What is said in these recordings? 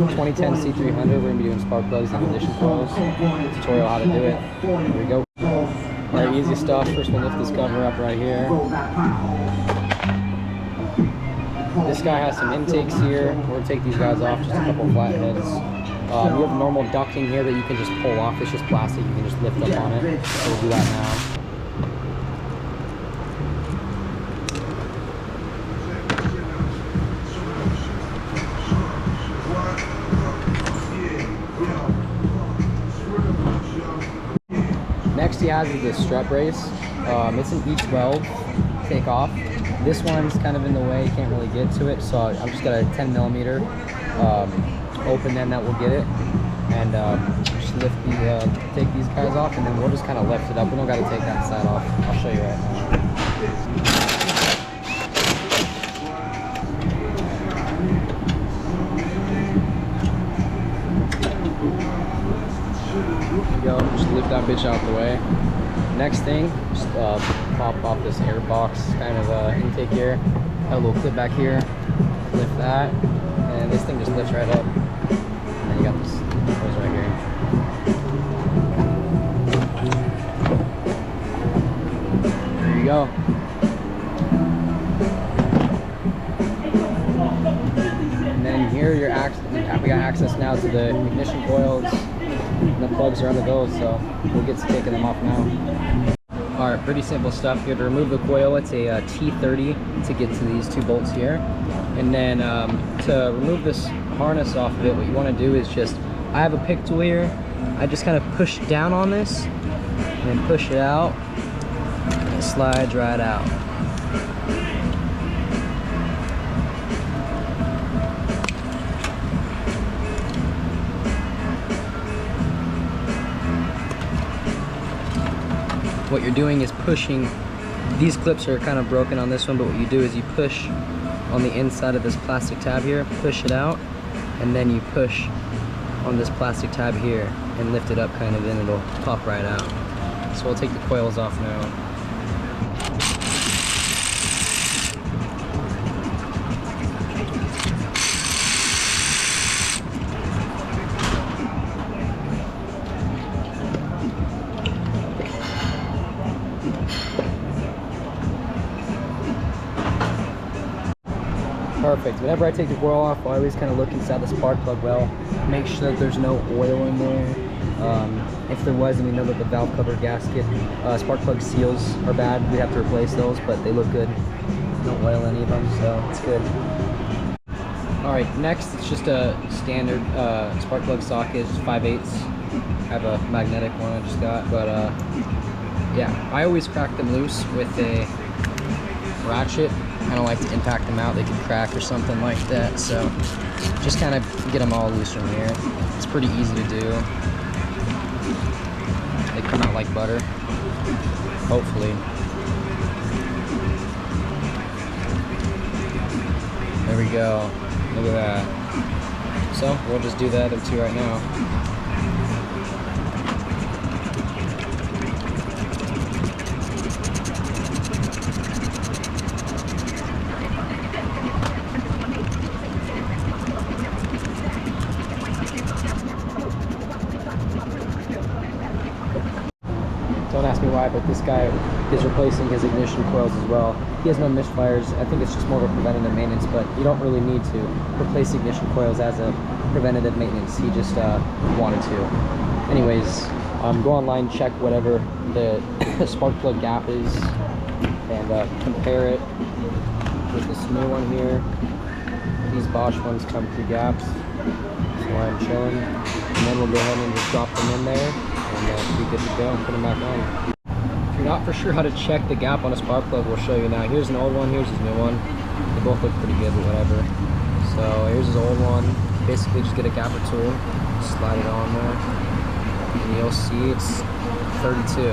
2010 C300, we're going to be doing spark plugs and ignition coils. Tutorial how to do it. Here we go. Alright, easy stuff. First we'll lift this cover up right here. This guy has some intakes here. We're going to take these guys off, just a couple flatheads. You have normal ducting here that you can just pull off. It's just plastic, you can just lift up on it. So we'll do that now. Next he has is this strut brace. It's an E12 take off. This one's kind of in the way, you can't really get to it, so I've just got a 10mm open end that will get it. And just lift take these guys off, and then we'll just kind of lift it up. We don't got to take that side off. I'll show you right now. Go, just lift that bitch out the way. Next thing, just pop off this air box kind of intake here. Got a little clip back here. Lift that, and this thing just lifts right up. And then you got this hose right here. There you go. And then here we got access now to the ignition coils. And the plugs are under those, so we'll get to taking them off now. Alright, pretty simple stuff here. To remove the coil, it's a T30 to get to these two bolts here. And then to remove this harness off of it, what you want to do is just, I have a pick tool here. I just kind of push down on this and then push it out, and it slides right out. What you're doing is pushing, these clips are kind of broken on this one, but what you do is you push on the inside of this plastic tab here, push it out, and then you push on this plastic tab here and lift it up kind of, and it'll pop right out. So we'll take the coils off now. Perfect. Whenever I take the coil off, I always kind of look inside the spark plug well, make sure that there's no oil in there. If there was, and we know that the valve cover gasket, spark plug seals are bad, we have to replace those, but they look good. No oil in any of them, so it's good. Alright, next it's just a standard spark plug socket, it's 5/8. I have a magnetic one I just got, but yeah, I always crack them loose with a ratchet. I don't like to impact them out, they could crack or something like that, so just kind of get them all loose from here. It's pretty easy to do. They come out like butter, hopefully. There we go, look at that. So we'll just do the other two right now. Don't ask me why, but this guy is replacing his ignition coils as well. He has no misfires. I think it's just more of a preventative maintenance, but you don't really need to replace ignition coils as a preventative maintenance. He just wanted to. Anyways, go online, check whatever the spark plug gap is, and compare it with this new one here. These Bosch ones come through gaps, so I'm chilling. And then we'll go ahead and just drop them in there, and be good to go and put them back on. If you're not for sure how to check the gap on a spark plug, we'll show you now. Here's an old one, here's his new one. They both look pretty good, but whatever. So here's his old one. Basically just get a gapper tool, slide it on there, and you'll see it's 32.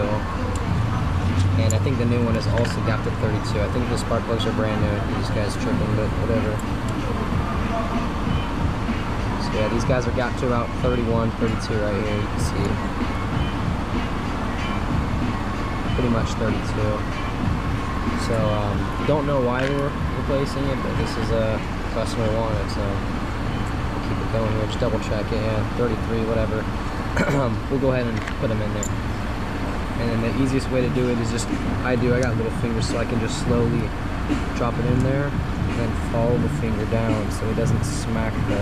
And I think the new one is also gapped at 32. I think the spark plugs are brand new. These guys tripping, but whatever. So yeah, these guys are gapped to about 31, 32 right here, you can see. Pretty much 32. So, don't know why we're replacing it, but this is a customer wanted, so we'll keep it going here. Just double check it. Yeah, 33, whatever. We'll go ahead and put them in there. And then the easiest way to do it is just, I got little fingers, so I can just slowly drop it in there and then follow the finger down so it doesn't smack the,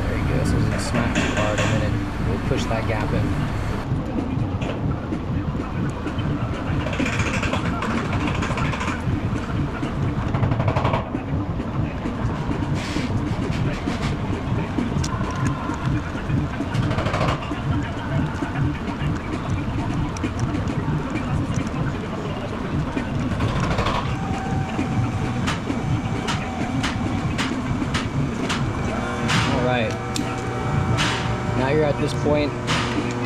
there you go, so it doesn't smack too hard, and then it will push that gap in. Alright, now you're at this point.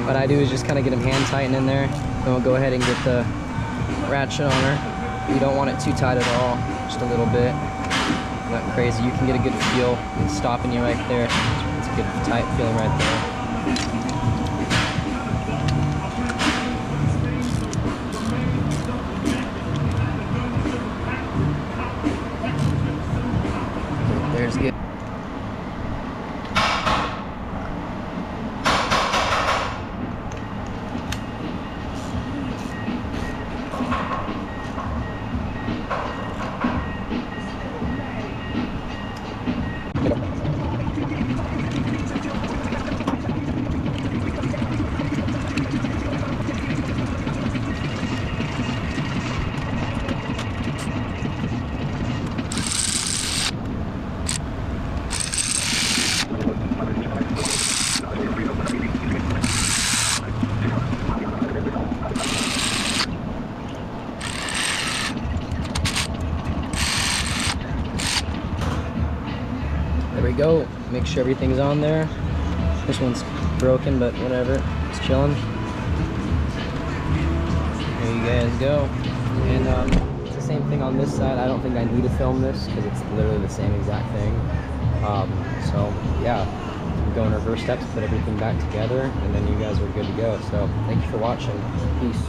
What I do is just kind of get them hand tightened in there. Then we'll go ahead and get the ratchet on her. You don't want it too tight at all, just a little bit. Not crazy. You can get a good feel. It's stopping you right there. It's a good tight feeling right there. There's good. There we go. Make sure everything's on there. This one's broken, but whatever. It's chilling. There you guys go. And it's the same thing on this side. I don't think I need to film this because it's literally the same exact thing. So yeah, we go in reverse steps, put everything back together, and then you guys are good to go. So thank you for watching. Peace.